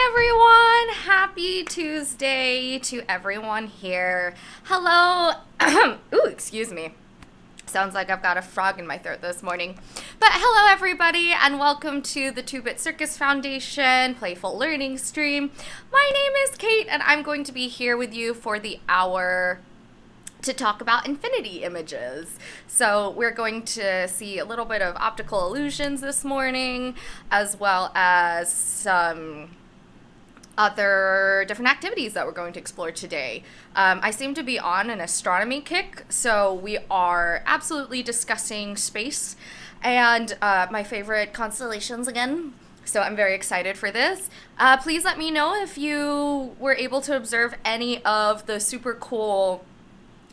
everyone! Happy Tuesday to everyone here. Hello. Ooh, excuse me. Sounds like I've got a frog in my throat this morning. But hello, everybody, and welcome to the 2-Bit Circus Foundation Playful Learning Stream. My name is Kate, and I'm going to be here with you for the hour to talk about infinity images. So we're going to see a little bit of optical illusions this morning, as well as some other different activities that we're going to explore today. I seem to be on an astronomy kick, so we are absolutely discussing space and my favorite constellations again. So I'm very excited for this. Please let me know if you were able to observe any of the super cool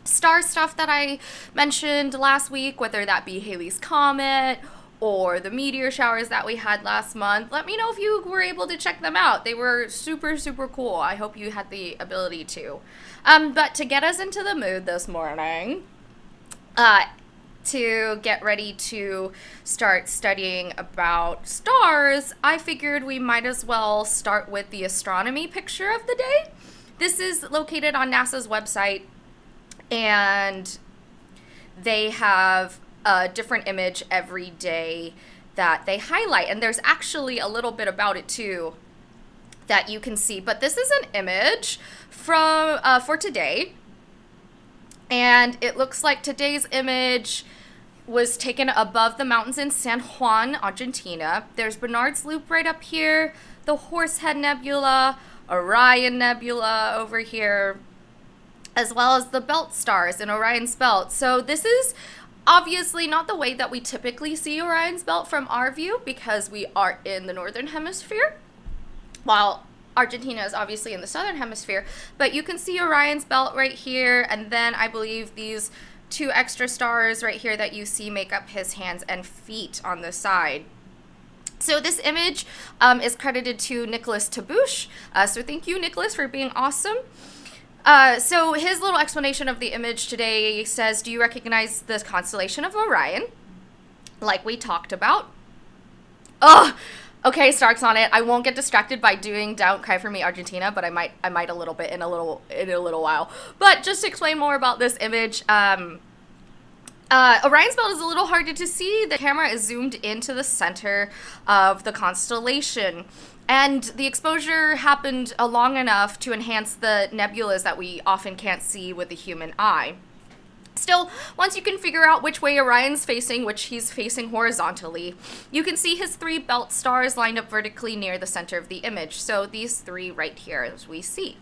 star stuff that I mentioned last week, whether that be Halley's Comet or the meteor showers that we had last month. Let me know if you were able to check them out. They were super, super cool. I hope you had the ability to. But to get us into the mood this morning, to get ready to start studying about stars, I figured we might as well start with the astronomy picture of the day. This is located on NASA's website, and they have a different image every day that they highlight. And there's actually a little bit about it too that you can see. But this is an image from for today. And it looks like today's image was taken above the mountains in San Juan, Argentina. There's Barnard's Loop right up here, the Horsehead Nebula, Orion Nebula over here, as well as the belt stars in Orion's belt. So this is obviously not the way that we typically see Orion's belt from our view, because we are in the northern hemisphere, while Argentina is obviously in the southern hemisphere. But you can see Orion's belt right here, and then I believe these two extra stars right here that you see make up his hands and feet on the side. So this image is credited to Nicholas Tabouche. So thank you, Nicholas, for being awesome. So his little explanation of the image today says, do you recognize the constellation of Orion? Like we talked about. Oh, okay, Stark's on it. I won't get distracted by doing Don't Cry for Me, Argentina, but I might a little bit in a little while. But just to explain more about this image, Orion's belt is a little harder to see. The camera is zoomed into the center of the constellation, and the exposure happened long enough to enhance the nebulas that we often can't see with the human eye. Still, once you can figure out which way Orion's facing, which he's facing horizontally, you can see his 3 belt stars lined up vertically near the center of the image. So these 3 right here, as we see.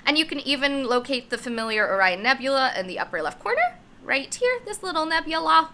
And you can even locate the familiar Orion Nebula in the upper left corner, right here, this little nebula.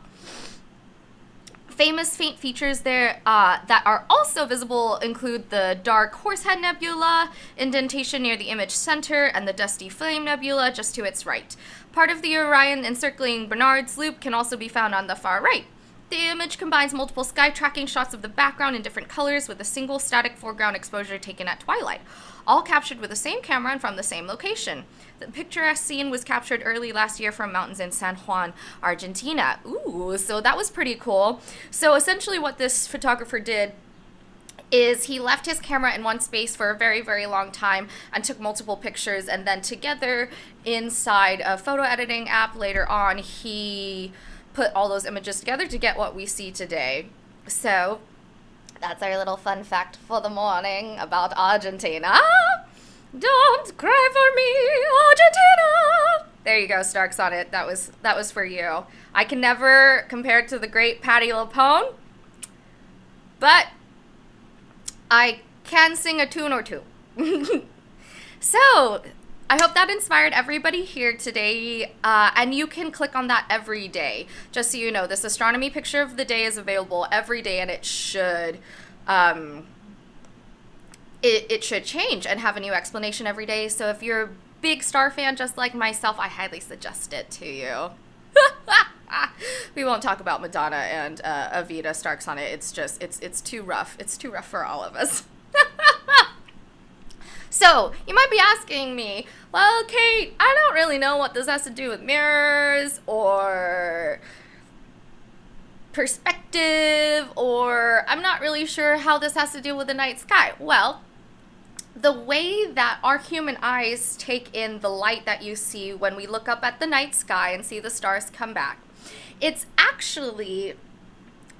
Famous faint features there that are also visible include the dark Horsehead Nebula, indentation near the image center, and the dusty Flame Nebula just to its right. Part of the Orion encircling Barnard's Loop can also be found on the far right. The image combines multiple sky tracking shots of the background in different colors with a single static foreground exposure taken at twilight, all captured with the same camera and from the same location. The picturesque scene was captured early last year from mountains in San Juan, Argentina. Ooh, so that was pretty cool. So essentially what this photographer did is he left his camera in one space for a very, very long time and took multiple pictures, and then together inside a photo editing app later on, he put all those images together to get what we see today. So that's our little fun fact for the morning about Argentina. Don't cry for me, Argentina. There you go, Stark's on it. That was for you. I can never compare it to the great Patti LuPone, but I can sing a tune or two. So I hope that inspired everybody here today, and you can click on that every day. Just so you know, this astronomy picture of the day is available every day, and it should it should change and have a new explanation every day. So if you're a big star fan just like myself, I highly suggest it to you. We won't talk about Madonna and Evita Stark's on it. It's just it's too rough. It's too rough for all of us. So you might be asking me, well, Kate, I don't really know what this has to do with mirrors or perspective, or I'm not really sure how this has to do with the night sky. Well, the way that our human eyes take in the light that you see when we look up at the night sky and see the stars come back, it's actually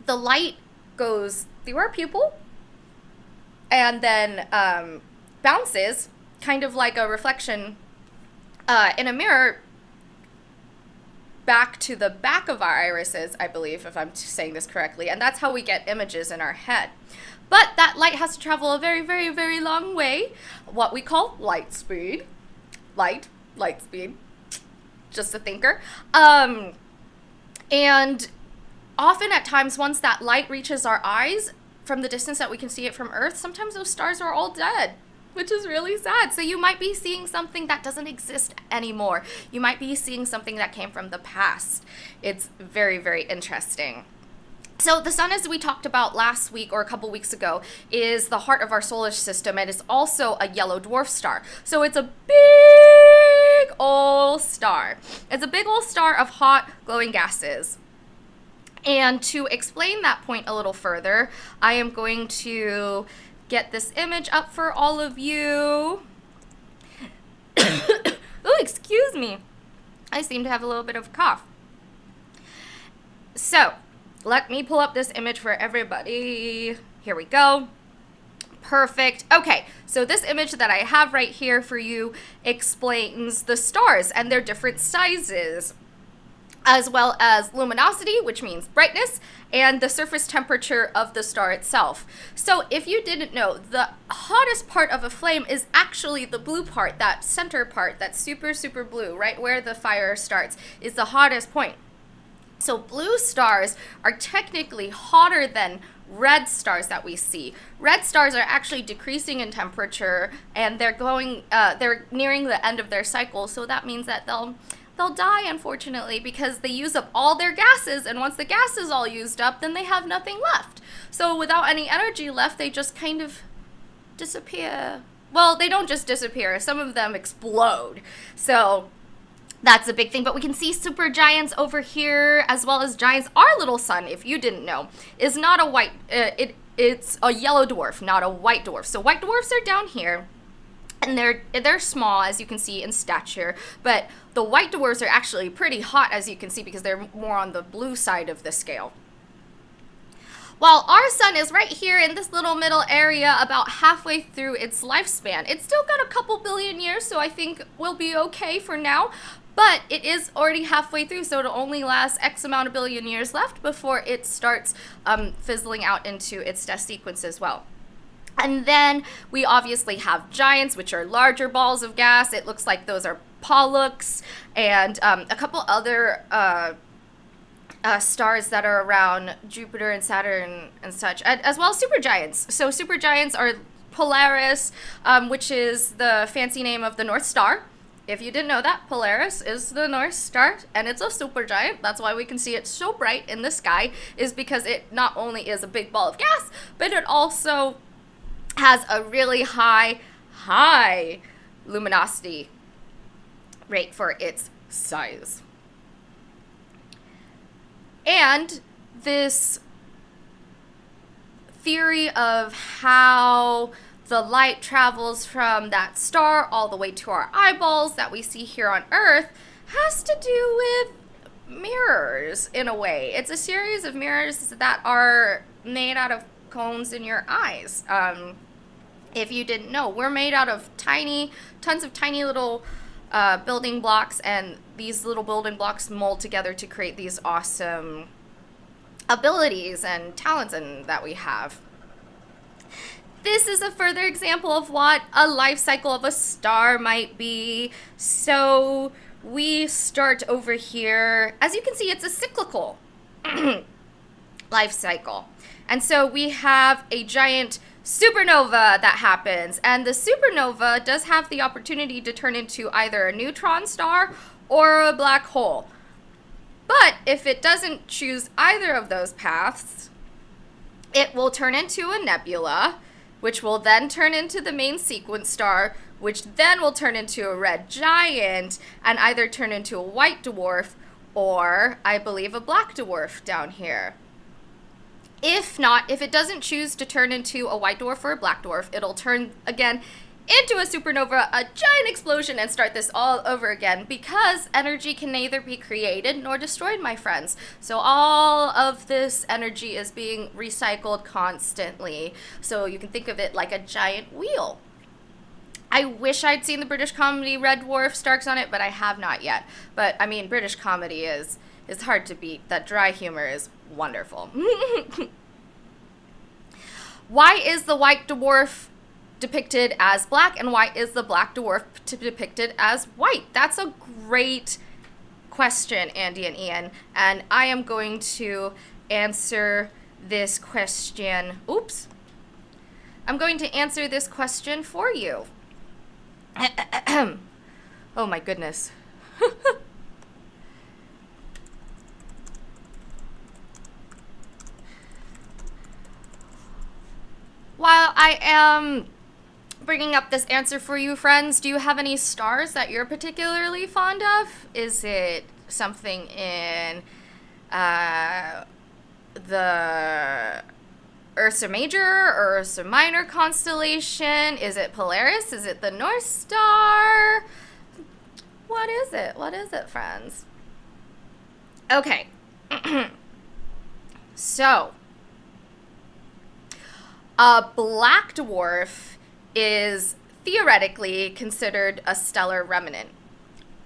the light goes through our pupil and then bounces, kind of like a reflection in a mirror, back to the back of our irises, I believe, if I'm saying this correctly, and that's how we get images in our head. But that light has to travel a very, very, very long way, what we call light speed. Light speed, just a thinker. And often at times, once that light reaches our eyes, from the distance that we can see it from Earth, sometimes those stars are all dead, which is really sad. So you might be seeing something that doesn't exist anymore. You might be seeing something that came from the past. It's very, very interesting. So the sun, as we talked about last week or a couple weeks ago, is the heart of our solar system, and it's also a yellow dwarf star. So it's a big old star. It's a big old star of hot, glowing gases. And to explain that point a little further, I am going to get this image up for all of you. Oh, excuse me. I seem to have a little bit of a cough. So, let me pull up this image for everybody. Here we go. Perfect. Okay, so this image that I have right here for you explains the stars and their different sizes, as well as luminosity, which means brightness, and the surface temperature of the star itself. So if you didn't know, the hottest part of a flame is actually the blue part, that center part, that super, super blue, right where the fire starts, is the hottest point. So blue stars are technically hotter than red stars that we see. Red stars are actually decreasing in temperature, and they're nearing the end of their cycle, so that means that they'll die, unfortunately, because they use up all their gases, and once the gas is all used up, then they have nothing left. So without any energy left, they just kind of disappear. Well, they don't just disappear. Some of them explode. So that's a big thing. But we can see supergiants over here, as well as giants. Our little sun, if you didn't know, is not a white, it's a yellow dwarf, not a white dwarf. So white dwarfs are down here. And they're small, as you can see, in stature, but the white dwarfs are actually pretty hot, as you can see, because they're more on the blue side of the scale. While our sun is right here in this little middle area, about halfway through its lifespan. It's still got a couple billion years, so I think we'll be okay for now, but it is already halfway through, so it'll only last X amount of billion years left before it starts fizzling out into its death sequence as well. And then we obviously have giants, which are larger balls of gas. It looks like those are Pollux, and a couple other stars that are around Jupiter and Saturn and such, as well as supergiants. So supergiants are Polaris, which is the fancy name of the North Star. If you didn't know that, Polaris is the North Star, and it's a supergiant. That's why we can see it so bright in the sky, is because it not only is a big ball of gas, but it also has a really high luminosity rate for its size. And this theory of how the light travels from that star all the way to our eyeballs that we see here on Earth has to do with mirrors in a way. It's a series of mirrors that are made out of cones in your eyes. If you didn't know, we're made out of tons of tiny little building blocks, and these little building blocks mold together to create these awesome abilities and talents that we have. This is a further example of what a life cycle of a star might be. So we start over here. As you can see, it's a cyclical life cycle. And so we have a giant supernova that happens, and the supernova does have the opportunity to turn into either a neutron star or a black hole. But if it doesn't choose either of those paths, it will turn into a nebula, which will then turn into the main sequence star, which then will turn into a red giant and either turn into a white dwarf or, I believe, a black dwarf down here. If not, if it doesn't choose to turn into a white dwarf or a black dwarf, it'll turn again into a supernova, a giant explosion, and start this all over again, because energy can neither be created nor destroyed, my friends. So all of this energy is being recycled constantly. So you can think of it like a giant wheel. I wish I'd seen the British comedy Red Dwarf, Stark's on it, but I have not yet. But I mean, British comedy is hard to beat. That dry humor is wonderful. Why is the white dwarf depicted as black, and why is the black dwarf depicted as white? That's a great question, Andy and Ian, and I am going to answer this question. Oops. I'm going to answer this question for you. Oh my goodness. While I am bringing up this answer for you, friends, do you have any stars that you're particularly fond of? Is it something in the Ursa Major or Ursa Minor constellation? Is it Polaris? Is it the North Star? What is it? What is it, friends? Okay. So, a black dwarf is theoretically considered a stellar remnant.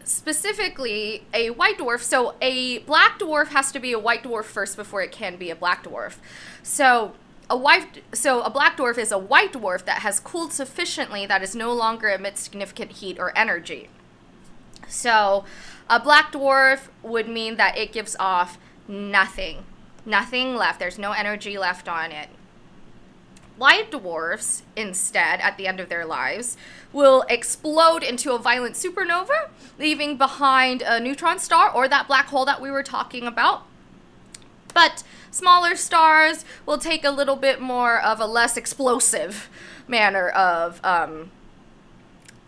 Specifically, a white dwarf. So a black dwarf has to be a white dwarf first before it can be a black dwarf. So a black dwarf is a white dwarf that has cooled sufficiently that it no longer emits significant heat or energy. So a black dwarf would mean that it gives off nothing left. There's no energy left on it. White dwarfs, instead, at the end of their lives, will explode into a violent supernova, leaving behind a neutron star or that black hole that we were talking about. But smaller stars will take a little bit more of a less explosive manner of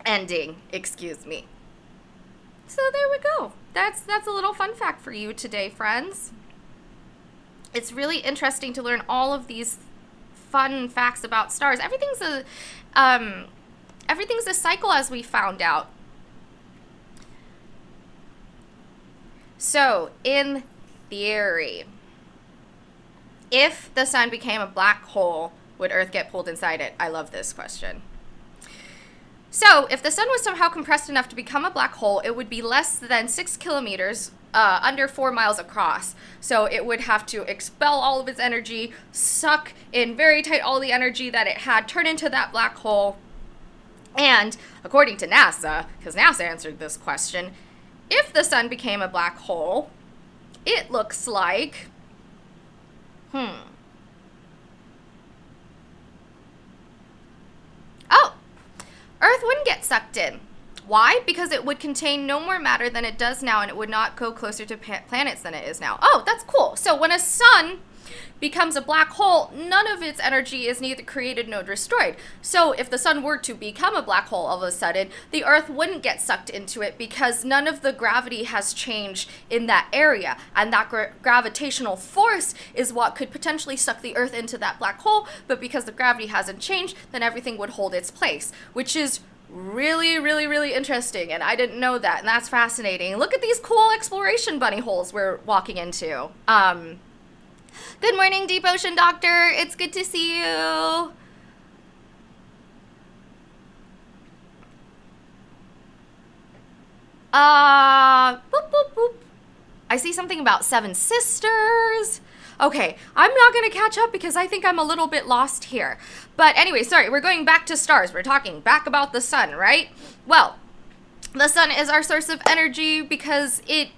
ending, excuse me. So there we go. That's a little fun fact for you today, friends. It's really interesting to learn all of these fun facts about stars. Everything's a cycle, as we found out. So, in theory, if the sun became a black hole, would Earth get pulled inside it? I love this question. So, if the sun was somehow compressed enough to become a black hole, it would be less than 6 kilometers, under 4 miles across. So it would have to expel all of its energy, suck in very tight all the energy that it had, turn into that black hole. And according to NASA, because NASA answered this question, if the sun became a black hole, it looks like, Earth wouldn't get sucked in. Why? Because it would contain no more matter than it does now, and it would not go closer to planets than it is now. Oh, that's cool. So when a sun becomes a black hole, none of its energy is neither created nor destroyed. So if the sun were to become a black hole all of a sudden, the Earth wouldn't get sucked into it because none of the gravity has changed in that area. And that gravitational force is what could potentially suck the Earth into that black hole. But because the gravity hasn't changed, then everything would hold its place, which is really, really, really interesting, and I didn't know that, and that's fascinating. Look at these cool exploration bunny holes we're walking into. Good morning, Deep Ocean Doctor. It's good to see you. Boop, boop, boop. I see something about Seven Sisters. Okay, I'm not going to catch up because I think I'm a little bit lost here. But anyway, sorry, we're going back to stars. We're talking back about the sun, right? Well, the sun is our source of energy because it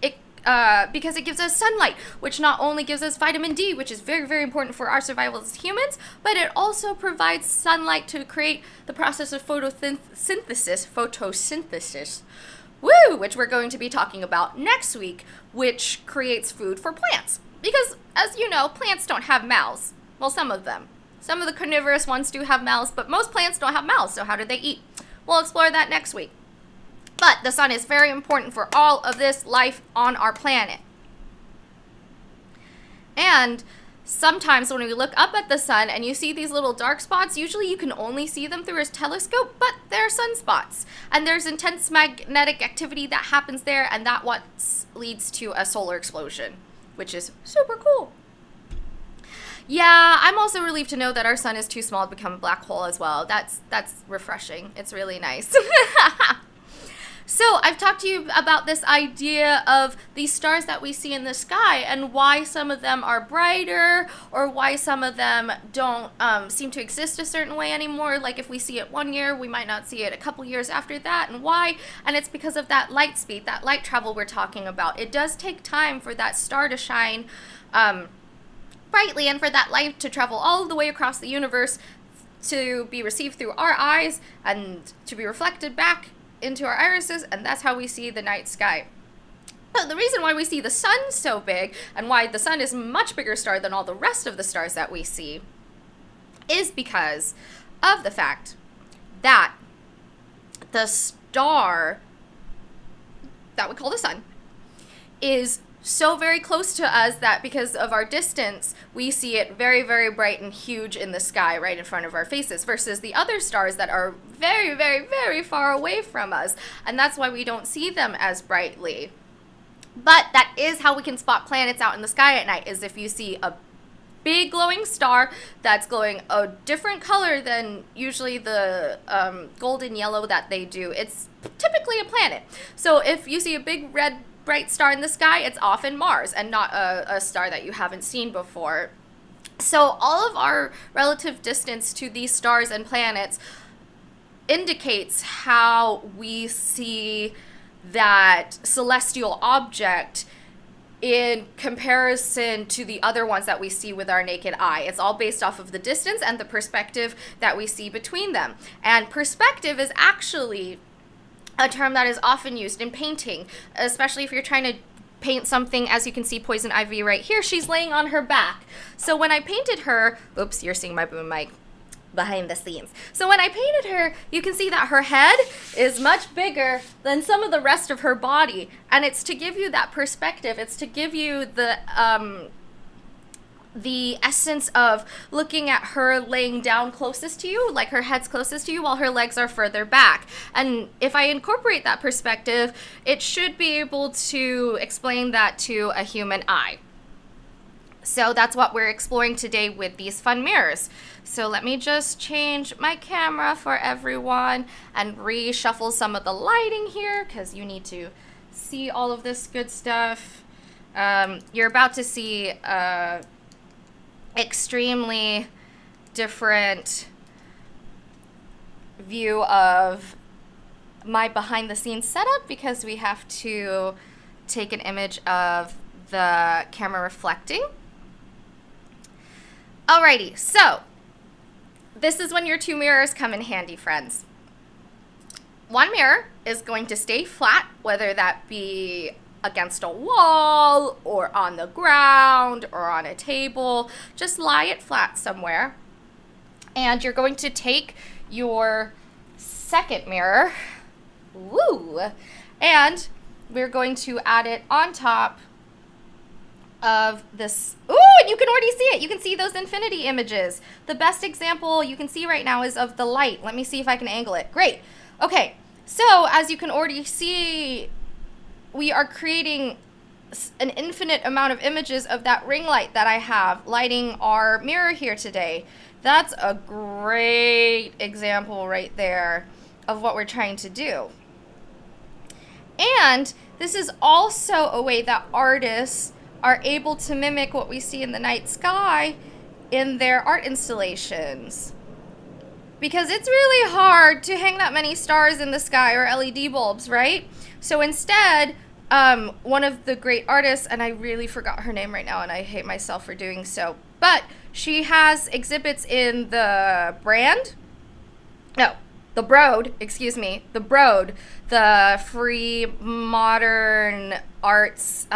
gives us sunlight, which not only gives us vitamin D, which is very, very important for our survival as humans, but it also provides sunlight to create the process of photosynthesis, which we're going to be talking about next week, which creates food for plants. Because, as you know, plants don't have mouths. Well, some of them. Some of the carnivorous ones do have mouths, but most plants don't have mouths, so how do they eat? We'll explore that next week. But the sun is very important for all of this life on our planet. And Sometimes when we look up at the sun and you see these little dark spots, usually you can only see them through a telescope, but they're sunspots. And there's intense magnetic activity that happens there, and that what leads to a solar explosion, which is super cool. Yeah, I'm also relieved to know that our sun is too small to become a black hole as well. That's refreshing. It's really nice. So I've talked to you about this idea of these stars that we see in the sky and why some of them are brighter or why some of them don't seem to exist a certain way anymore. Like if we see it one year, we might not see it a couple years after that, and why? And it's because of that light speed, that light travel we're talking about. It does take time for that star to shine brightly and for that light to travel all the way across the universe to be received through our eyes and to be reflected back into our irises, and that's how we see the night sky. But the reason why we see the sun so big and why the sun is a much bigger star than all the rest of the stars that we see is because of the fact that the star that we call the sun is so very close to us that because of our distance, we see it very, very bright and huge in the sky right in front of our faces versus the other stars that are very, very, very far away from us. And that's why we don't see them as brightly. But that is how we can spot planets out in the sky at night, is if you see a big glowing star that's glowing a different color than usually the golden yellow that they do. It's typically a planet. So if you see a big red bright star in the sky, it's often Mars and not a star that you haven't seen before. So all of our relative distance to these stars and planets indicates how we see that celestial object in comparison to the other ones that we see with our naked eye. It's all based off of the distance and the perspective that we see between them. And perspective is actually a term that is often used in painting, especially if you're trying to paint something. As you can see Poison Ivy right here, she's laying on her back. So when I painted her, oops, you're seeing my boom mic behind the scenes. So when I painted her, you can see that her head is much bigger than some of the rest of her body. And it's to give you that perspective. It's to give you the essence of looking at her laying down closest to you, like her head's closest to you while her legs are further back. And if I incorporate that perspective, it should be able to explain that to a human eye. So that's what we're exploring today with these fun mirrors. So let me just change my camera for everyone and reshuffle some of the lighting here because you need to see all of this good stuff. You're about to see extremely different view of my behind the scenes setup because we have to take an image of the camera reflecting. Alrighty, so this is when your two mirrors come in handy, friends. One mirror is going to stay flat, whether that be against a wall or on the ground or on a table. Just lie it flat somewhere. And you're going to take your second mirror, and we're going to add it on top of this. Ooh, and you can already see it. You can see those infinity images. The best example you can see right now is of the light. Let me see if I can angle it. Great. Okay, so as you can already see, we are creating an infinite amount of images of that ring light that I have lighting our mirror here today. That's a great example right there of what we're trying to do. And this is also a way that artists are able to mimic what we see in the night sky in their art installations. Because it's really hard to hang that many stars in the sky or LED bulbs, right? So instead, one of the great artists, and I really forgot her name right now, and I hate myself for doing so, but she has exhibits in the Broad, the Free Modern Arts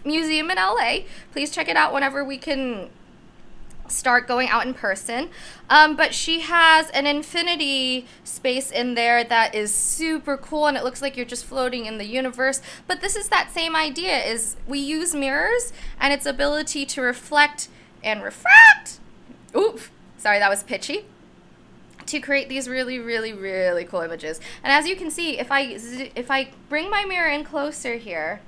Museum in LA. Please check it out whenever we can start going out in person. But she has an infinity space in there that is super cool, and it looks like you're just floating in the universe. But this is that same idea, is we use mirrors and its ability to reflect and refract. Oops, sorry, that was pitchy. To create these really, really, really cool images. And as you can see, if I bring my mirror in closer here,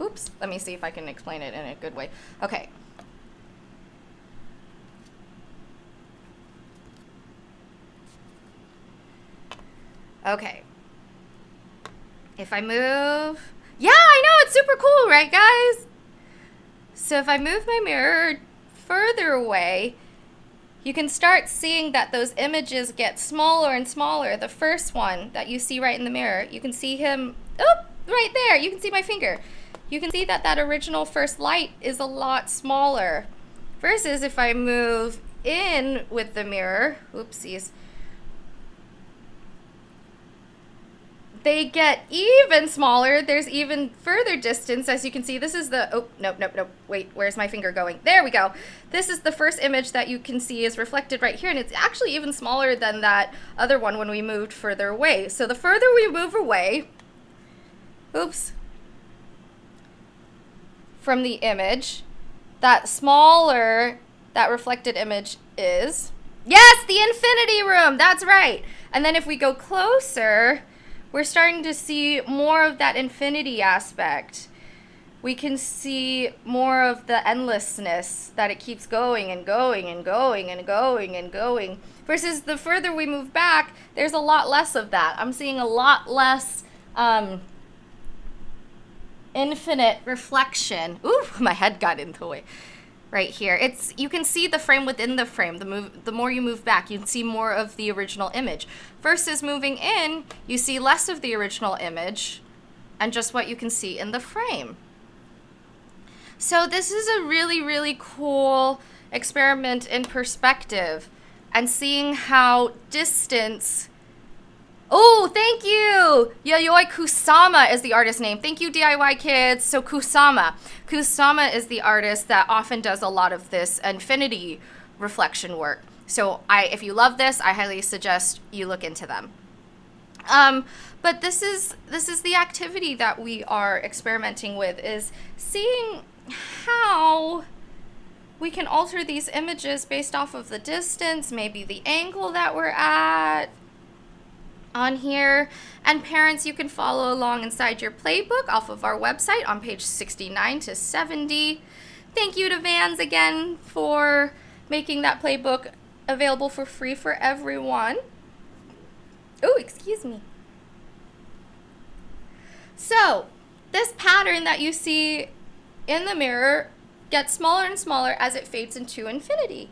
oops, let me see if I can explain it in a good way. Okay. Okay. If I move, yeah, I know, it's super cool, right, guys? So if I move my mirror further away, you can start seeing that those images get smaller and smaller. The first one that you see right in the mirror, you can see him, oh, right there, you can see my finger. You can see that that original first light is a lot smaller. Versus if I move in with the mirror, oopsies, they get even smaller. There's even further distance. As you can see, this is the, oh, nope. Wait, where's my finger going? There we go. This is the first image that you can see is reflected right here, and it's actually even smaller than that other one when we moved further away. So the further we move away, oops, from the image, that smaller that reflected image is. Yes, the infinity room, that's right. And then if we go closer, we're starting to see more of that infinity aspect. We can see more of the endlessness, that it keeps going and going and going and going and going. Versus the further we move back, there's a lot less of that. I'm seeing a lot less infinite reflection. Ooh, my head got in the way. Right here, it's, you can see the frame within the frame. The more you move back, you can see more of the original image. Versus moving in, you see less of the original image and just what you can see in the frame. So this is a really, really cool experiment in perspective and seeing how distance. Oh, thank you! Yayoi Kusama is the artist name. Thank you, DIY kids. So Kusama. Kusama is the artist that often does a lot of this infinity reflection work. So if you love this, I highly suggest you look into them. But this is the activity that we are experimenting with, is seeing how we can alter these images based off of the distance, maybe the angle that we're at on here. And parents, you can follow along inside your playbook off of our website on page 69 to 70. Thank you to Vans again for making that playbook available for free for everyone. Oh, excuse me. So this pattern that you see in the mirror gets smaller and smaller as it fades into infinity.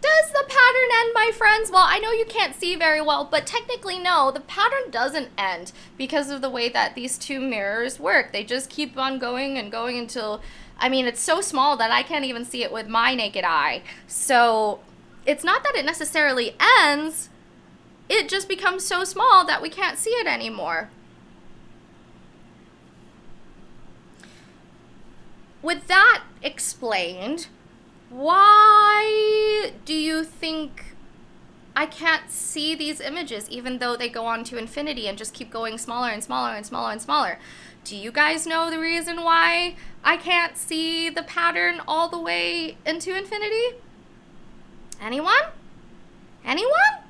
Does the pattern end, my friends? Well, I know you can't see very well, but technically no, the pattern doesn't end because of the way that these two mirrors work. They just keep on going and going until, I mean, it's so small that I can't even see it with my naked eye. So it's not that it necessarily ends, it just becomes so small that we can't see it anymore. With that explained, why do you think I can't see these images even though they go on to infinity and just keep going smaller and smaller and smaller and smaller? Do you guys know the reason why I can't see the pattern all the way into infinity? Anyone? Anyone?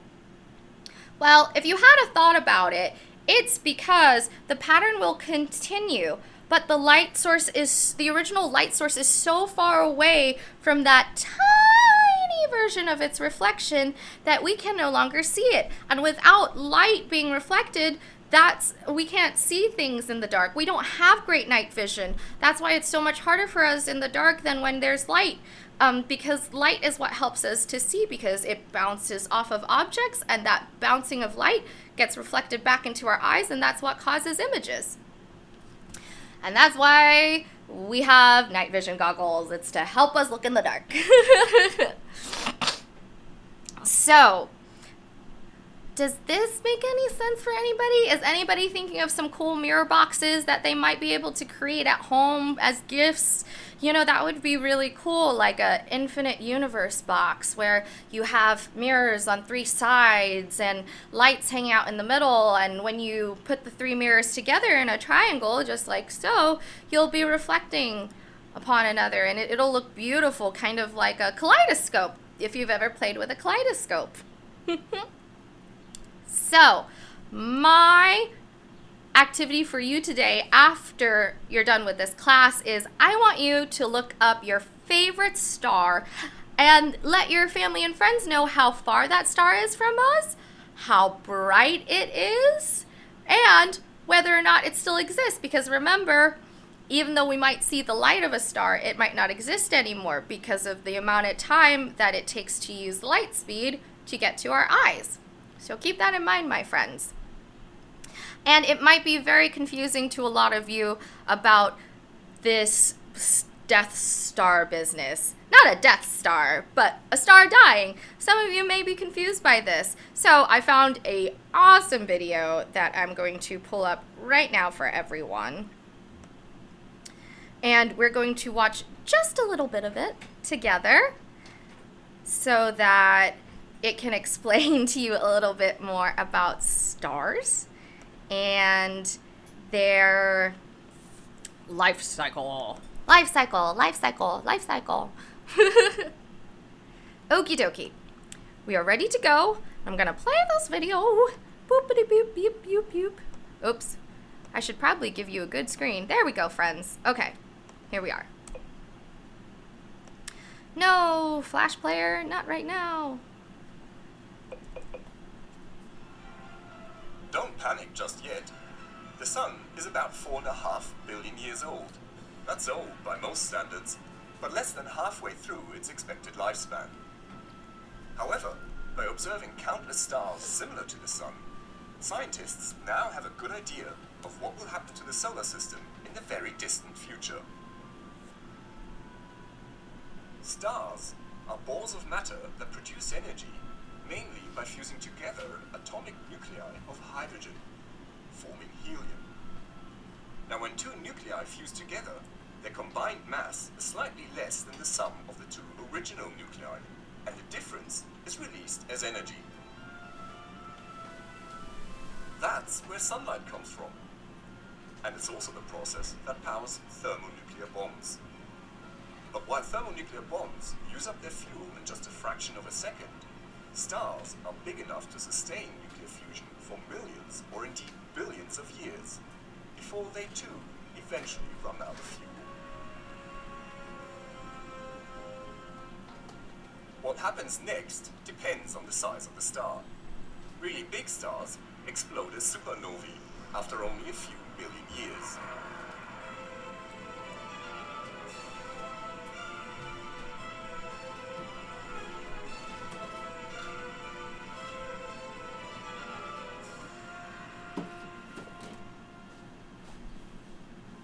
Well, if you had a thought about it, it's because the pattern will continue, but the light source is, the original light source is so far away from that tiny version of its reflection that we can no longer see it. And without light being reflected, we can't see things in the dark. We don't have great night vision. That's why it's so much harder for us in the dark than when there's light. Because light is what helps us to see, because it bounces off of objects, and that bouncing of light gets reflected back into our eyes, and that's what causes images. And that's why we have night vision goggles. It's to help us look in the dark. So, does this make any sense for anybody? Is anybody thinking of some cool mirror boxes that they might be able to create at home as gifts? You know, that would be really cool, like a infinite universe box where you have mirrors on 3 sides and lights hanging out in the middle, and when you put the 3 mirrors together in a triangle, just like so, you'll be reflecting upon another, and it'll look beautiful, kind of like a kaleidoscope, if you've ever played with a kaleidoscope. So, my activity for you today after you're done with this class is I want you to look up your favorite star and let your family and friends know how far that star is from us, how bright it is, and whether or not it still exists. Because remember, even though we might see the light of a star, it might not exist anymore because of the amount of time that it takes to use light speed to get to our eyes. So keep that in mind, my friends. And it might be very confusing to a lot of you about this Death Star business. Not a Death Star, but a star dying. Some of you may be confused by this. So I found an awesome video that I'm going to pull up right now for everyone. And we're going to watch just a little bit of it together so that it can explain to you a little bit more about stars and their life cycle. Life cycle, life cycle, life cycle. Okie dokie. We are ready to go. I'm going to play this video. Boopity boop, boop, boop, boop. Oops. I should probably give you a good screen. There we go, friends. Okay. Here we are. No, Flash Player, not right now. Don't panic just yet. The sun is about 4.5 billion years old. That's old by most standards, but less than halfway through its expected lifespan. However, by observing countless stars similar to the sun, scientists now have a good idea of what will happen to the solar system in the very distant future. Stars are balls of matter that produce energy mainly by fusing together atomic nuclei of hydrogen, forming helium. Now, when two nuclei fuse together, their combined mass is slightly less than the sum of the two original nuclei, and the difference is released as energy. That's where sunlight comes from, and it's also the process that powers thermonuclear bombs. But while thermonuclear bombs use up their fuel in just a fraction of a second, stars are big enough to sustain nuclear fusion for millions or indeed billions of years, before they too eventually run out of fuel. What happens next depends on the size of the star. Really big stars explode as supernovae after only a few billion years.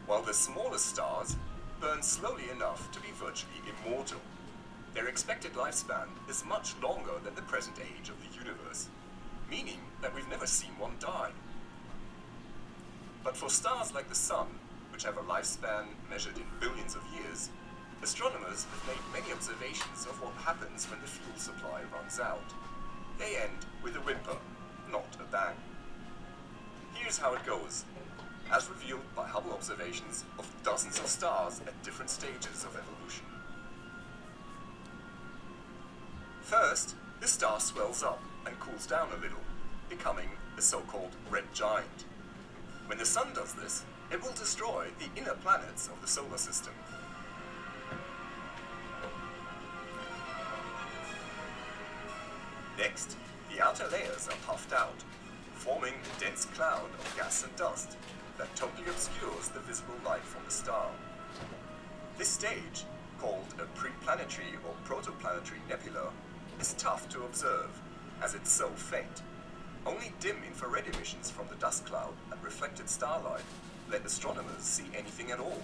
While the smallest stars burn slowly enough to be virtually immortal. Their expected lifespan is much longer than the present age of the universe, meaning that we've never seen one die. But for stars like the Sun, which have a lifespan measured in billions of years, astronomers have made many observations of what happens when the fuel supply runs out. They end with a whimper, not a bang. Here's how it goes, as revealed by Hubble observations of dozens of stars at different stages of evolution. First, the star swells up and cools down a little, becoming a so-called red giant. When the Sun does this, it will destroy the inner planets of the solar system. Next, the outer layers are puffed out, forming a dense cloud of gas and dust that totally obscures the visible light from the star. This stage, called a preplanetary or protoplanetary nebula, is tough to observe, as it's so faint. Only dim infrared emissions from the dust cloud and reflected starlight let astronomers see anything at all.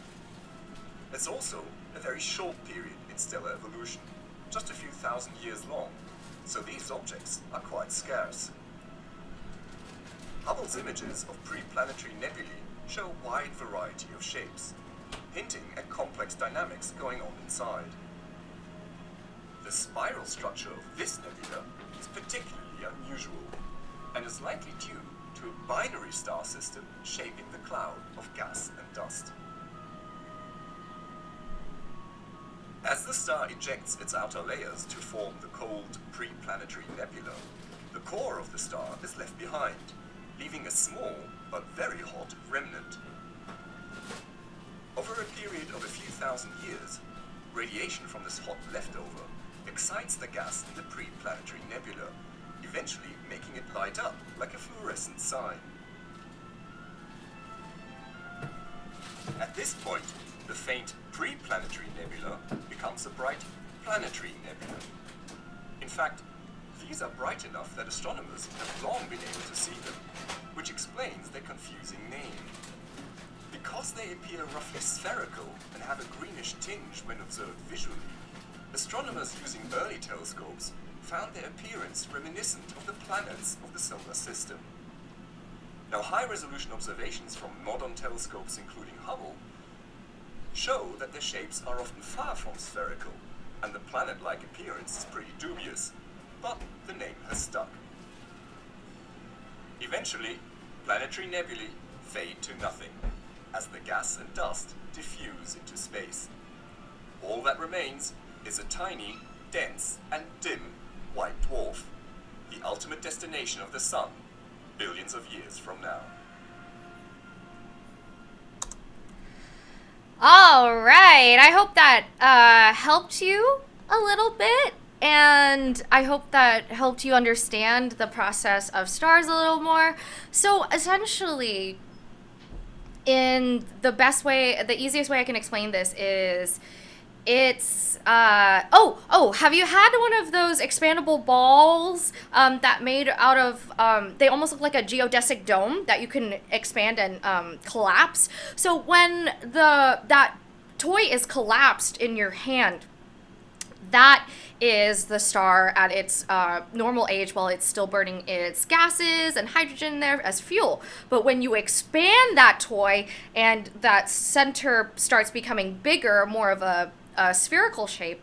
It's also a very short period in stellar evolution, just a few thousand years long, so these objects are quite scarce. Hubble's images of preplanetary nebulae show a wide variety of shapes, hinting at complex dynamics going on inside. The spiral structure of this nebula is particularly unusual, and is likely due to a binary star system shaping the cloud of gas and dust. As the star ejects its outer layers to form the cold pre-planetary nebula, the core of the star is left behind, leaving a small but very hot remnant. Over a period of a few thousand years, radiation from this hot leftover excites the gas in the pre-planetary nebula, eventually making it light up like a fluorescent sign. At this point, the faint pre-planetary nebula becomes a bright planetary nebula. In fact, these are bright enough that astronomers have long been able to see them, which explains their confusing name. Because they appear roughly spherical and have a greenish tinge when observed visually, astronomers using early telescopes found their appearance reminiscent of the planets of the solar system. Now, high-resolution observations from modern telescopes, including Hubble, show that their shapes are often far from spherical, and the planet-like appearance is pretty dubious, but the name has stuck. Eventually, planetary nebulae fade to nothing, as the gas and dust diffuse into space. All that remains is a tiny, dense, and dim white dwarf, the ultimate destination of the Sun, billions of years from now. All right, I hope that helped you a little bit, and I hope that helped you understand the process of stars a little more. So essentially, in the best way, the easiest way I can explain this is, it's have you had one of those expandable balls that made out of they almost look like a geodesic dome that you can expand and collapse? So when that toy is collapsed in your hand, that is the star at its normal age while it's still burning its gases and hydrogen there as fuel. But when you expand that toy and that center starts becoming bigger, more of a spherical shape,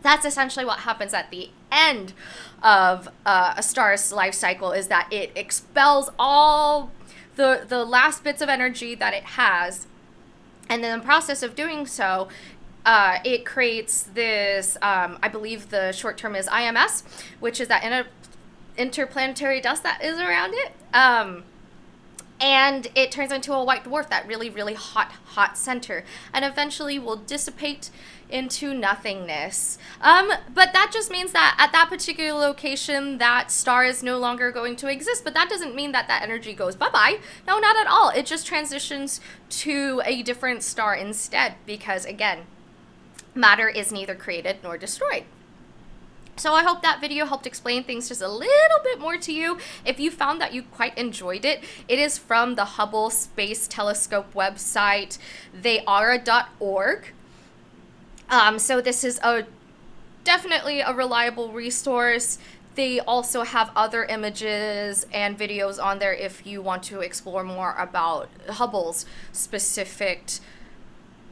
that's essentially what happens at the end of a star's life cycle, is that it expels all the last bits of energy that it has, and in the process of doing so, it creates this, I believe the short term is IMS, which is that interplanetary dust that is around it. And it turns into a white dwarf, that really, really hot center, and eventually will dissipate into nothingness. But that just means that at that particular location, that star is no longer going to exist. But that doesn't mean that that energy goes bye-bye. No, not at all. It just transitions to a different star instead, because again, matter is neither created nor destroyed. So I hope that video helped explain things just a little bit more to you. If you found that you quite enjoyed it, it is from the Hubble Space Telescope website, theyara.org. So this is definitely a reliable resource. They also have other images and videos on there if you want to explore more about Hubble's specific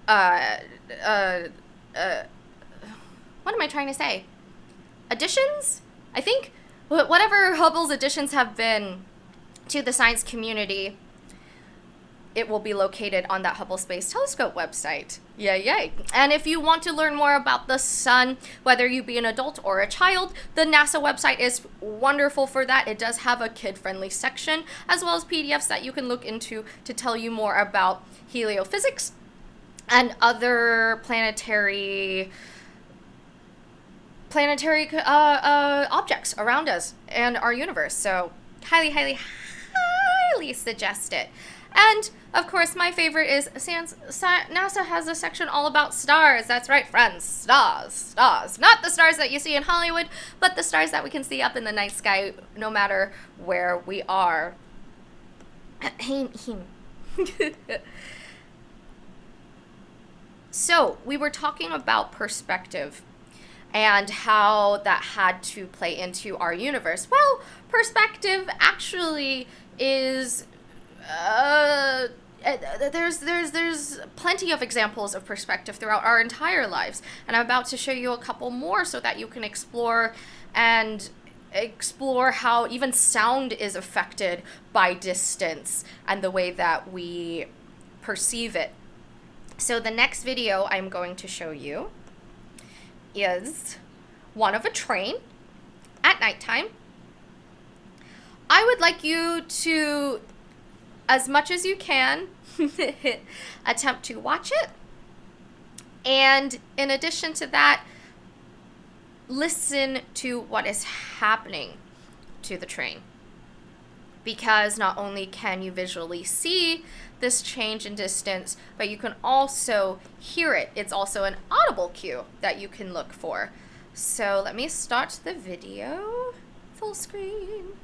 what am I trying to say? Additions? I think whatever Hubble's additions have been to the science community, it will be located on that Hubble Space Telescope website. Yay. And if you want to learn more about the sun, whether you be an adult or a child, the NASA website is wonderful for that. It does have a kid-friendly section, as well as PDFs that you can look into to tell you more about heliophysics and other planetary objects around us and our universe. So highly suggest it. And of course, my favorite is NASA has a section all about stars. That's right, friends. Stars. Not the stars that you see in Hollywood, but the stars that we can see up in the night sky no matter where we are. So we were talking about perspective and how that had to play into our universe. Well, perspective actually is there's plenty of examples of perspective throughout our entire lives, and I'm about to show you a couple more so that you can explore how even sound is affected by distance and the way that we perceive it. So the next video I'm going to show you is one of a train at nighttime. I would like you to, as much as you can, attempt to watch it. And in addition to that, listen to what is happening to the train. Because not only can you visually see this change in distance, but you can also hear it. It's also an audible cue that you can look for. So let me start the video. Full screen.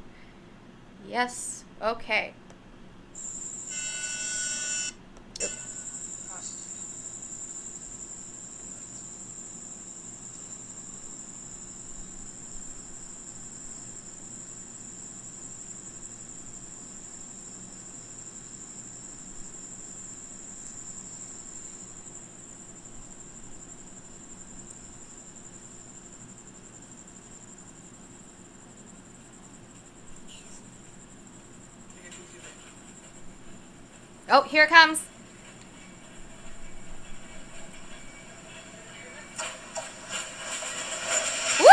Yes. Okay. Oh, here it comes. Woo!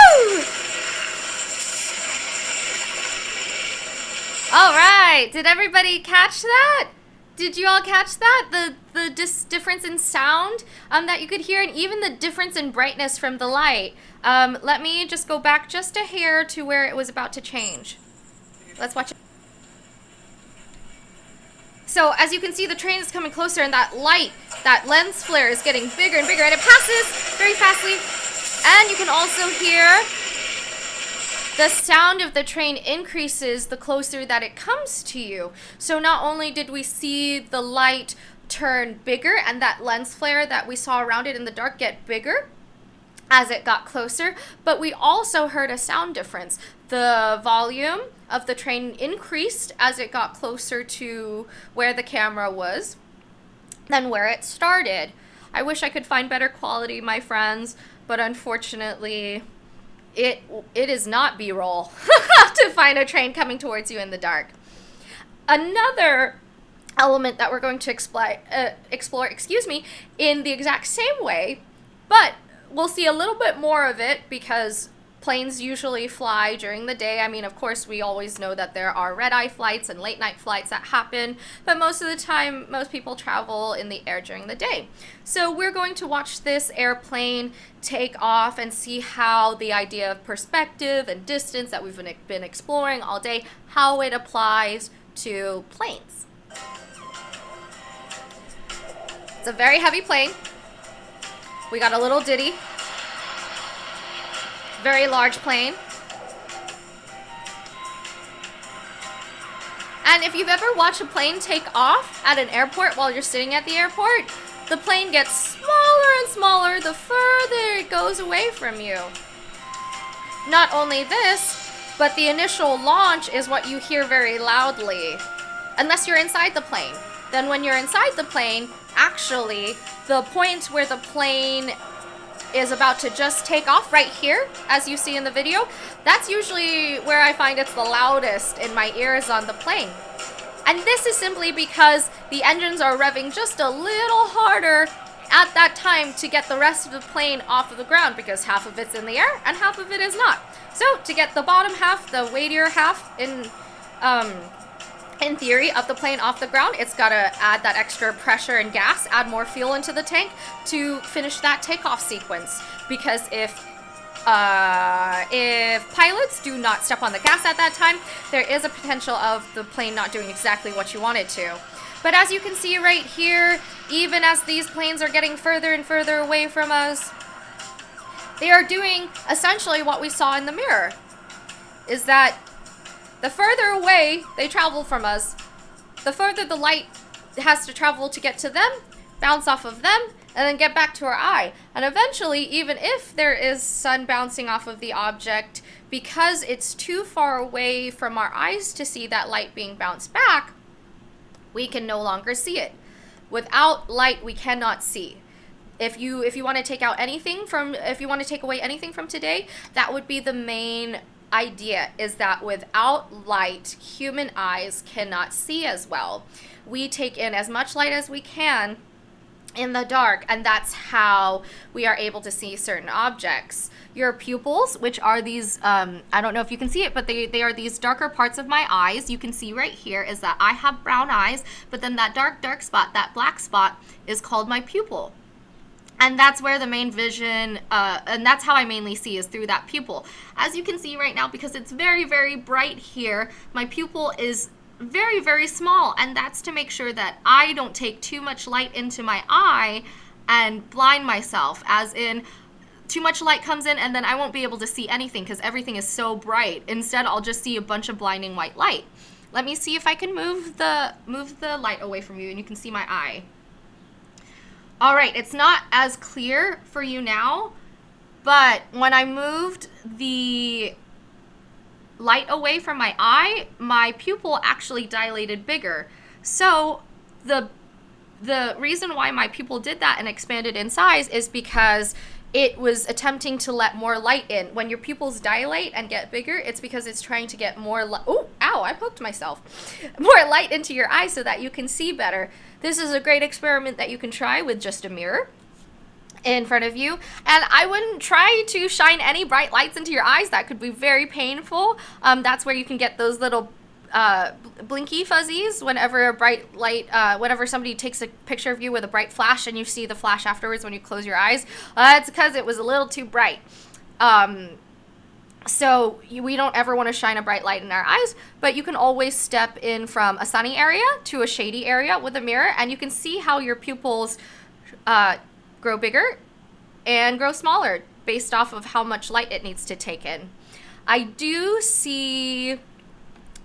All right. Did everybody catch that? Did you all catch that? The difference in sound that you could hear, and even the difference in brightness from the light. Let me just go back just a hair to where it was about to change. Let's watch it. So as you can see, the train is coming closer, and that light, that lens flare is getting bigger and bigger, and it passes very fastly. And you can also hear the sound of the train increases the closer that it comes to you. So not only did we see the light turn bigger and that lens flare that we saw around it in the dark get bigger as it got closer, but we also heard a sound difference. The volume of the train increased as it got closer to where the camera was than where it started. I wish I could find better quality, my friends, but unfortunately it is not B-roll to find a train coming towards you in the dark. Another element that we're going to explore, in the exact same way, but we'll see a little bit more of it because planes usually fly during the day. I mean, of course, we always know that there are red-eye flights and late-night flights that happen, but most of the time, most people travel in the air during the day. So we're going to watch this airplane take off and see how the idea of perspective and distance that we've been exploring all day, how it applies to planes. It's a very heavy plane. We got a little ditty. Very large plane. And if you've ever watched a plane take off at an airport while you're sitting at the airport, the plane gets smaller and smaller the further it goes away from you. Not only this, but the initial launch is what you hear very loudly, unless you're inside the plane. Then when you're inside the plane, actually, the point where the plane is about to just take off right here, as you see in the video, that's usually where I find it's the loudest in my ears on the plane. And this is simply because the engines are revving just a little harder at that time to get the rest of the plane off of the ground, because half of it's in the air and half of it is not. So to get the bottom half, the weightier half in theory of the plane off the ground, it's got to add that extra pressure and gas, add more fuel into the tank to finish that takeoff sequence. Because if pilots do not step on the gas at that time, there is a potential of the plane not doing exactly what you want it to. But as you can see right here, even as these planes are getting further and further away from us, they are doing essentially what we saw in the mirror, is that the further away they travel from us, the further the light has to travel to get to them, bounce off of them, and then get back to our eye. And eventually, even if there is sun bouncing off of the object, because it's too far away from our eyes to see that light being bounced back, we can no longer see it. Without light, we cannot see. If you want to take away anything from today, that would be the main idea, is that without light, human eyes cannot see as well. We take in as much light as we can in the dark, and that's how we are able to see certain objects. Your pupils, which are these, I don't know if you can see it, but they are these darker parts of my eyes. You can see right here is that I have brown eyes, but then that dark spot, that black spot, is called my pupil. And that's where the main vision, and that's how I mainly see, is through that pupil. As you can see right now, because it's very, very bright here, my pupil is very, very small, and that's to make sure that I don't take too much light into my eye and blind myself, as in too much light comes in and then I won't be able to see anything because everything is so bright. Instead, I'll just see a bunch of blinding white light. Let me see if I can move the light away from you and you can see my eye. All right, it's not as clear for you now, but when I moved the light away from my eye, my pupil actually dilated bigger. So the reason why my pupil did that and expanded in size is because it was attempting to let more light in. When your pupils dilate and get bigger, it's because it's trying to get more oh, ow, I poked myself. More light into your eye so that you can see better. This is a great experiment that you can try with just a mirror in front of you, and I wouldn't try to shine any bright lights into your eyes. That could be very painful. That's where you can get those little blinky fuzzies whenever a bright light, whenever somebody takes a picture of you with a bright flash and you see the flash afterwards when you close your eyes. It's because it was a little too bright. So we don't ever want to shine a bright light in our eyes, but you can always step in from a sunny area to a shady area with a mirror, and you can see how your pupils grow bigger and grow smaller based off of how much light it needs to take in. I do see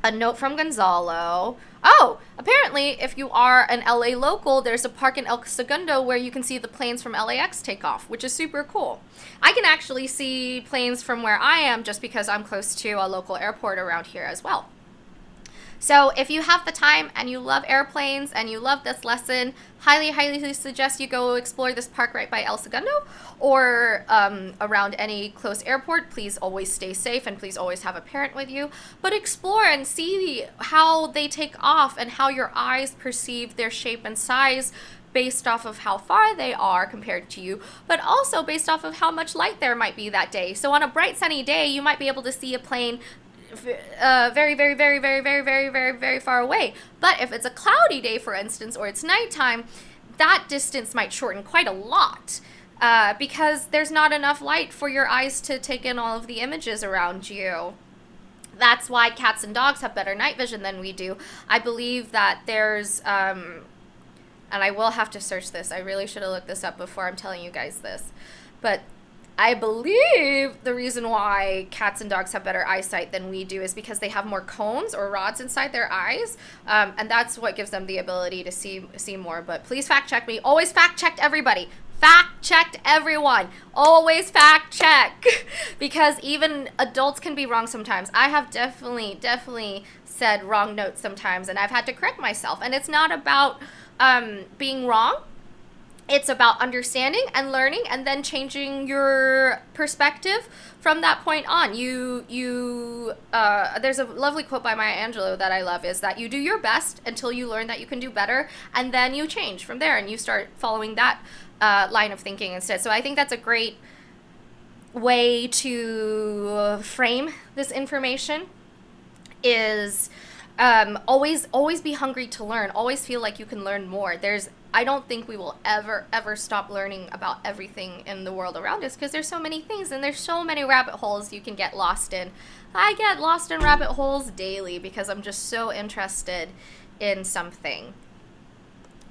a note from Gonzalo. Oh, apparently if you are an LA local, there's a park in El Segundo where you can see the planes from LAX take off, which is super cool. I can actually see planes from where I am just because I'm close to a local airport around here as well. So if you have the time and you love airplanes and you love this lesson, highly suggest you go explore this park right by El Segundo or around any close airport. Please always stay safe and please always have a parent with you. But explore and see how they take off and how your eyes perceive their shape and size based off of how far they are compared to you, but also based off of how much light there might be that day. So on a bright sunny day, you might be able to see a plane very far away. But if it's a cloudy day, for instance, or it's nighttime, that distance might shorten quite a lot because there's not enough light for your eyes to take in all of the images around you. That's why cats and dogs have better night vision than we do. I believe that there's, and I will have to search this. I really should have looked this up before I'm telling you guys this. But I believe the reason why cats and dogs have better eyesight than we do is because they have more cones or rods inside their eyes, and that's what gives them the ability to see more. But please fact check me. Always fact check everybody. Fact checked everyone. Always fact check because even adults can be wrong sometimes. I have definitely said wrong notes sometimes, and I've had to correct myself. And it's not about being wrong. It's about understanding and learning and then changing your perspective from that point on. There's a lovely quote by Maya Angelou that I love, is that you do your best until you learn that you can do better, and then you change from there and you start following that line of thinking instead. So I think that's a great way to frame this information, is always be hungry to learn. Always feel like you can learn more. I don't think we will ever stop learning about everything in the world around us because there's so many things and there's so many rabbit holes you can get lost in. I get lost in rabbit holes daily because I'm just so interested in something.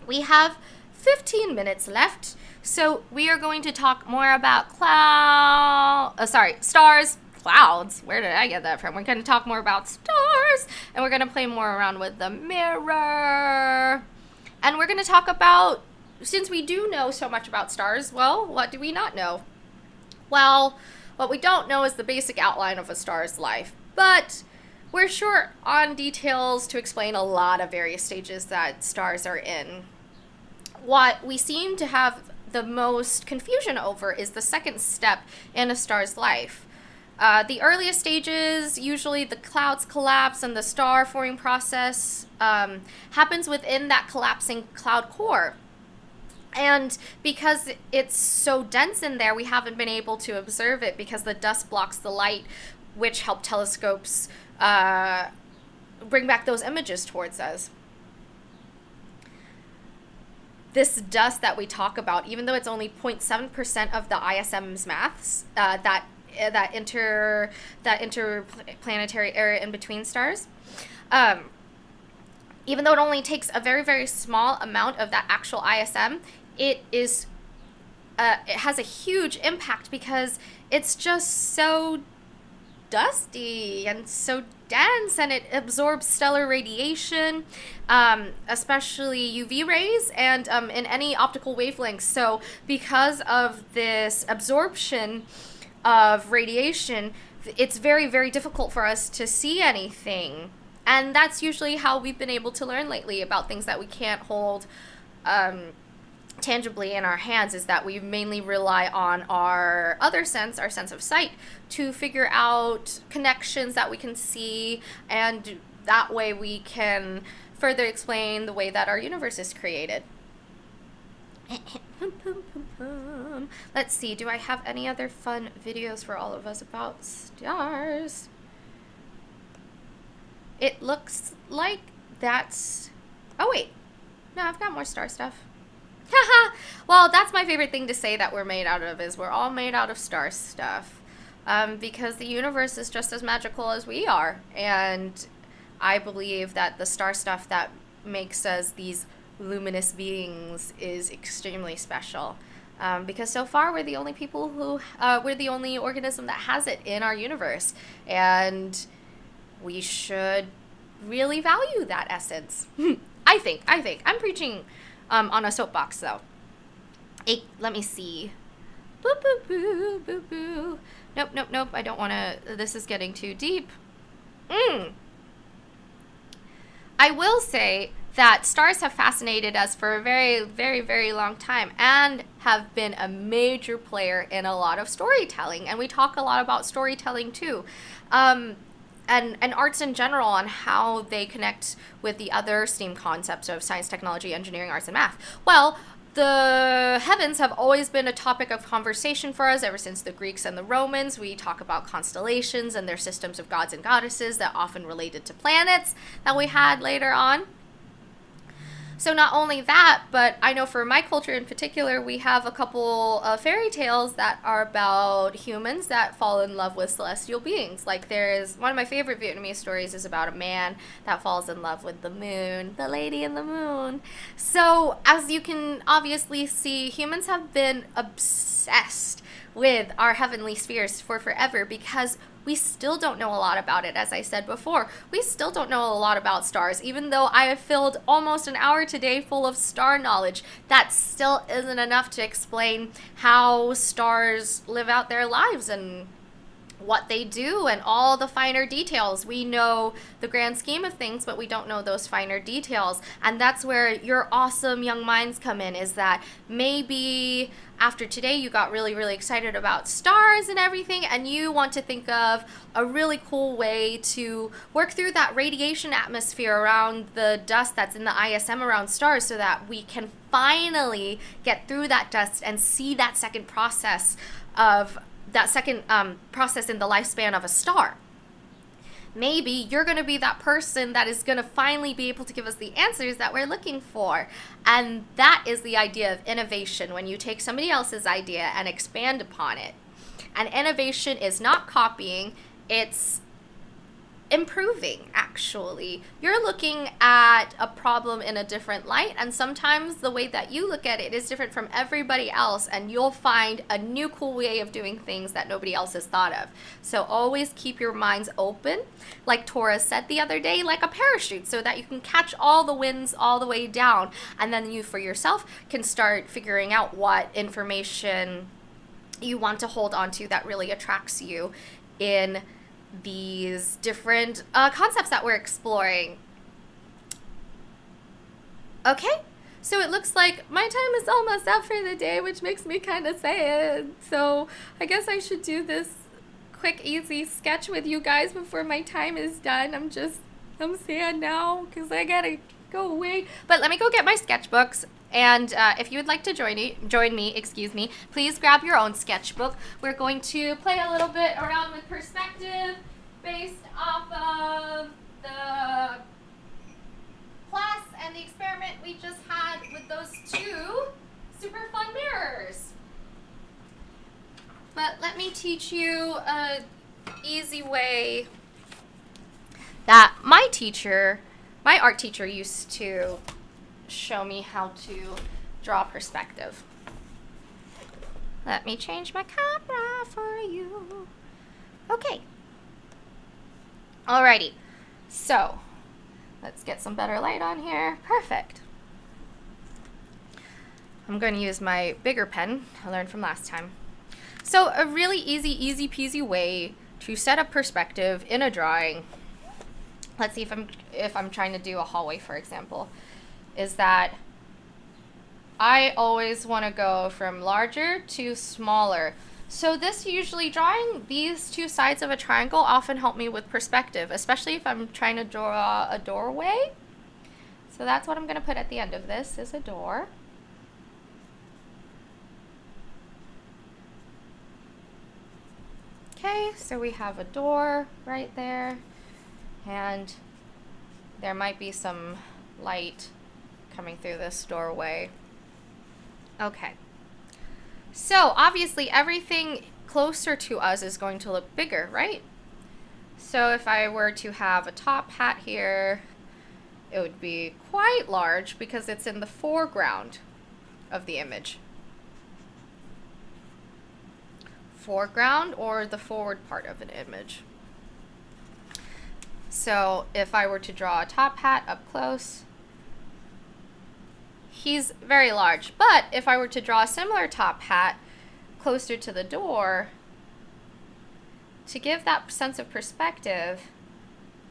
We have 15 minutes left, so we are going to talk more about stars. Clouds. Where did I get that from? We're going to talk more about stars, and we're going to play more around with the mirror. And we're going to talk about, since we do know so much about stars, well, what do we not know? Well, what we don't know is the basic outline of a star's life, but we're short on details to explain a lot of various stages that stars are in. What we seem to have the most confusion over is the second step in a star's life. The earliest stages, usually the clouds collapse and the star forming process happens within that collapsing cloud core. And because it's so dense in there, we haven't been able to observe it because the dust blocks the light, which help telescopes bring back those images towards us. This dust that we talk about, even though it's only 0.7% of the ISM's mass, that interplanetary area in between stars, even though it only takes a very, very small amount of that actual ISM, it has a huge impact because it's just so dusty and so dense, and it absorbs stellar radiation, especially UV rays, and in any optical wavelengths. So because of this absorption of radiation, it's very, very difficult for us to see anything. And that's usually how we've been able to learn lately about things that we can't hold tangibly in our hands, is that we mainly rely on our other sense, our sense of sight, to figure out connections that we can see, and that way we can further explain the way that our universe is created. Let's see, do I have any other fun videos for all of us about stars? It looks like that's... Oh, wait. No, I've got more star stuff. Haha! Well, that's my favorite thing to say that we're made out of, is we're all made out of star stuff. Because the universe is just as magical as we are. And I believe that the star stuff that makes us these luminous beings is extremely special. Because so far we're the only people who... we're the only organism that has it in our universe. And... we should really value that essence. I think. I'm preaching on a soapbox, though. Let me see. Boo, boo, boo, boo, boo. Nope. I don't want to... This is getting too deep. I will say that stars have fascinated us for a very, very, very long time and have been a major player in a lot of storytelling. And we talk a lot about storytelling, too. And arts in general, on how they connect with the other STEAM concepts of science, technology, engineering, arts, and math. Well, the heavens have always been a topic of conversation for us ever since the Greeks and the Romans. We talk about constellations and their systems of gods and goddesses that often related to planets that we had later on. So not only that, but I know for my culture in particular, we have a couple of fairy tales that are about humans that fall in love with celestial beings. Like there's one of my favorite Vietnamese stories is about a man that falls in love with the moon, the lady in the moon. So as you can obviously see, humans have been obsessed with our heavenly spheres for forever because we still don't know a lot about it. As I said before, we still don't know a lot about stars. Even though I have filled almost an hour today full of star knowledge, that still isn't enough to explain how stars live out their lives and what they do and all the finer details. We know the grand scheme of things, but we don't know those finer details. And that's where your awesome young minds come in, is that maybe after today you got really, really excited about stars and everything, and you want to think of a really cool way to work through that radiation atmosphere around the dust that's in the ISM around stars, so that we can finally get through that dust and see that second process in the lifespan of a star. Maybe you're going to be that person that is going to finally be able to give us the answers that we're looking for. And that is the idea of innovation, when you take somebody else's idea and expand upon it. And innovation is not copying, it's improving, actually. You're looking at a problem in a different light, and sometimes the way that you look at it is different from everybody else, and you'll find a new cool way of doing things that nobody else has thought of. So always keep your minds open, like Tora said the other day, like a parachute, so that you can catch all the winds all the way down, and then you for yourself can start figuring out what information you want to hold on to that really attracts you in these different concepts that we're exploring. Okay, so it looks like my time is almost up for the day, which makes me kind of sad. So I guess I should do this quick, easy sketch with you guys before my time is done. I'm sad now because I gotta Go away. But let me go get my sketchbooks. And if you would like to join me, please grab your own sketchbook. We're going to play a little bit around with perspective based off of the class and the experiment we just had with those two super fun mirrors. But let me teach you an easy way that my art teacher used to show me how to draw perspective. Let me change my camera for you. Okay. Alrighty. So, let's get some better light on here. Perfect. I'm going to use my bigger pen I learned from last time. So, a really easy peasy way to set up perspective in a drawing. Let's see if I'm trying to do a hallway, for example, is that I always want to go from larger to smaller. So this usually, drawing these two sides of a triangle often help me with perspective, especially if I'm trying to draw a doorway. So that's what I'm going to put at the end of this, is a door. Okay, so we have a door right there, and there might be some light coming through this doorway. Okay. So obviously everything closer to us is going to look bigger, right? So if I were to have a top hat here, it would be quite large because it's in the foreground of the image. Foreground or the forward part of an image. So if I were to draw a top hat up close, he's very large. But if I were to draw a similar top hat closer to the door, to give that sense of perspective,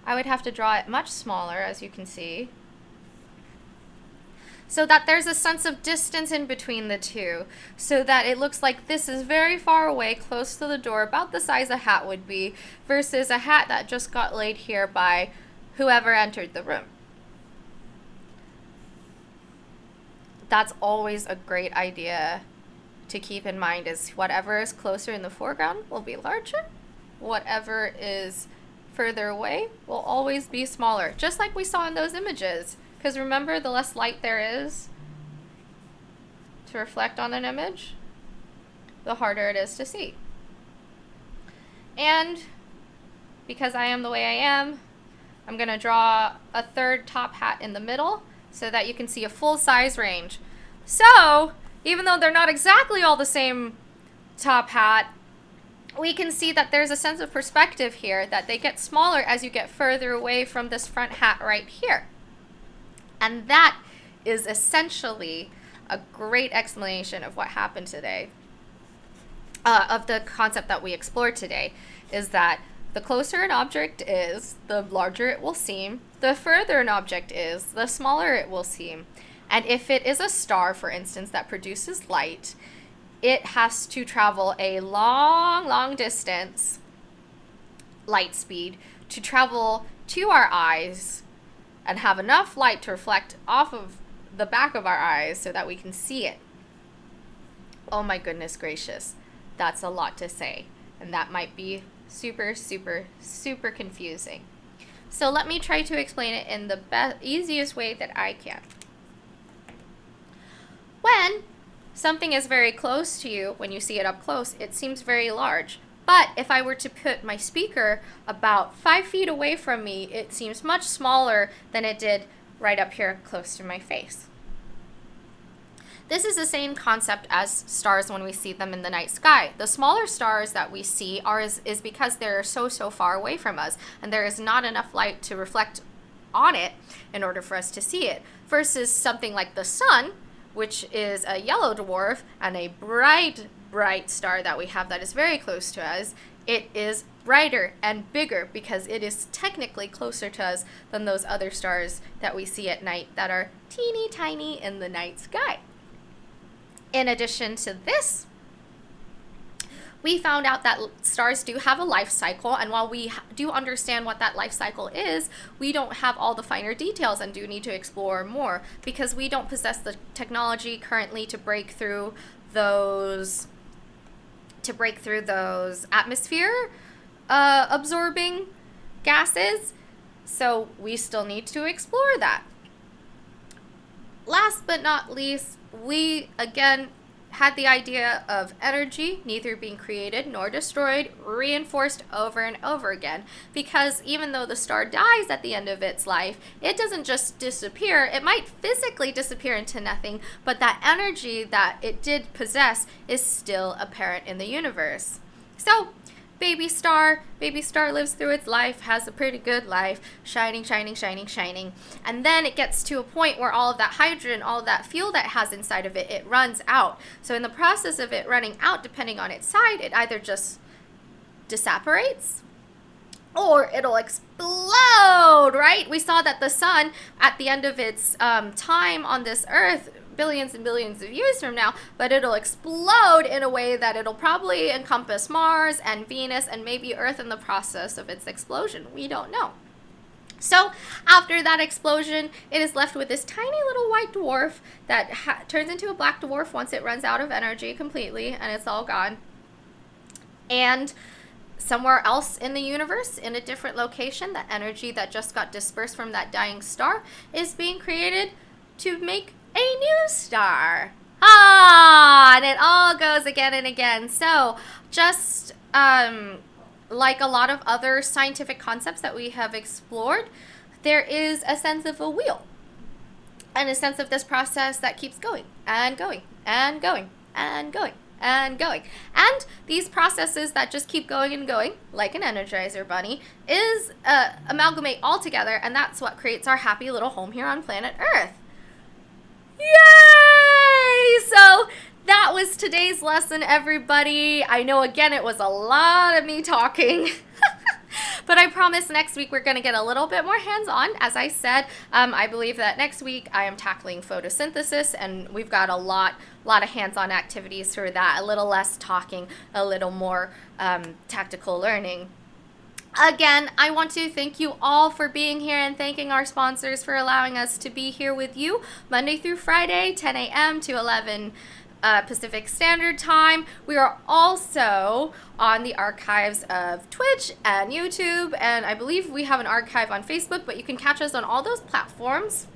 I would have to draw it much smaller, as you can see, so that there's a sense of distance in between the two, so that it looks like this is very far away, close to the door, about the size a hat would be, versus a hat that just got laid here by whoever entered the room. That's always a great idea to keep in mind, is whatever is closer in the foreground will be larger. Whatever is further away will always be smaller, just like we saw in those images. Because remember, the less light there is to reflect on an image, the harder it is to see. And because I am the way I am, I'm going to draw a third top hat in the middle so that you can see a full size range. So, even though they're not exactly all the same top hat, we can see that there's a sense of perspective here, that they get smaller as you get further away from this front hat right here. And that is essentially a great explanation of what happened today, of the concept that we explored today, is that the closer an object is, the larger it will seem. The further an object is, the smaller it will seem. And if it is a star, for instance, that produces light, it has to travel a long distance, light speed, to travel to our eyes and have enough light to reflect off of the back of our eyes so that we can see it. Oh my goodness gracious, that's a lot to say, and that might be super confusing. So let me try to explain it in the easiest way that I can. When something is very close to you, when you see it up close, it seems very large. But if I were to put my speaker about 5 feet away from me, it seems much smaller than it did right up here close to my face. This is the same concept as stars when we see them in the night sky. The smaller stars that we see is because they're so far away from us, and there is not enough light to reflect on it in order for us to see it, versus something like the sun, which is a yellow dwarf and a bright star that we have that is very close to us. It is brighter and bigger because it is technically closer to us than those other stars that we see at night that are teeny tiny in the night sky. In addition to this, we found out that stars do have a life cycle, and while we do understand what that life cycle is, we don't have all the finer details and do need to explore more because we don't possess the technology currently to break through those atmosphere absorbing gases. So we still need to explore that. Last but not least, we again had the idea of energy neither being created nor destroyed reinforced over and over again, because even though the star dies at the end of its life, it doesn't just disappear. It might physically disappear into nothing, but that energy that it did possess is still apparent in the universe. So baby star lives through its life, has a pretty good life, shining, shining, shining, shining. And then it gets to a point where all of that hydrogen, all of that fuel that it has inside of it, it runs out. So in the process of it running out, depending on its side, it either just disapparates or it'll explode, right? We saw that the sun, at the end of its time on this earth, billions and billions of years from now, but it'll explode in a way that it'll probably encompass Mars and Venus and maybe Earth in the process of its explosion. We don't know. So after that explosion, it is left with this tiny little white dwarf that turns into a black dwarf once it runs out of energy completely and it's all gone. And somewhere else in the universe, in a different location, the energy that just got dispersed from that dying star is being created to make a new star. And it all goes again and again. So just like a lot of other scientific concepts that we have explored, there is a sense of a wheel and a sense of this process that keeps going and going and going and going and going. And these processes that just keep going and going, like an Energizer bunny, is amalgamate all together, and that's what creates our happy little home here on planet Earth. Yay! So that was today's lesson, everybody. I know, again, it was a lot of me talking. But I promise next week we're going to get a little bit more hands-on. As I said, I believe that next week I am tackling photosynthesis, and we've got a lot of hands-on activities for that. A little less talking, a little more tactical learning. Again, I want to thank you all for being here and thanking our sponsors for allowing us to be here with you Monday through Friday, 10 a.m. to 11 Pacific Standard Time. We are also on the archives of Twitch and YouTube, and I believe we have an archive on Facebook, but you can catch us on all those platforms,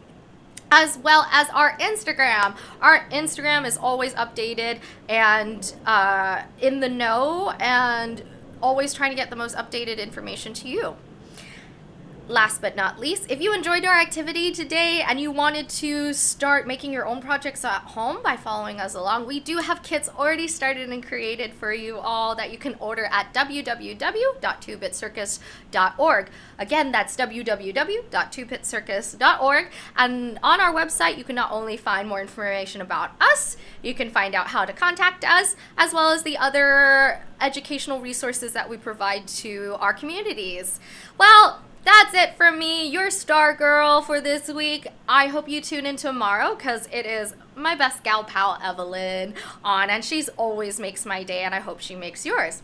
as well as our Instagram. Our Instagram is always updated and in the know and always trying to get the most updated information to you. Last but not least, if you enjoyed our activity today and you wanted to start making your own projects at home by following us along, we do have kits already started and created for you all that you can order at www.2bitcircus.org. Again, that's www.2bitcircus.org. And on our website, you can not only find more information about us, you can find out how to contact us, as well as the other educational resources that we provide to our communities. Well, that's it from me, your star girl for this week. I hope you tune in tomorrow because it is my best gal pal Evelyn on, and she's always makes my day, and I hope she makes yours.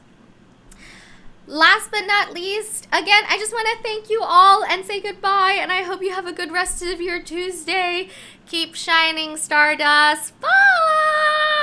Last but not least, again, I just want to thank you all and say goodbye, and I hope you have a good rest of your Tuesday. Keep shining, Stardust. Bye!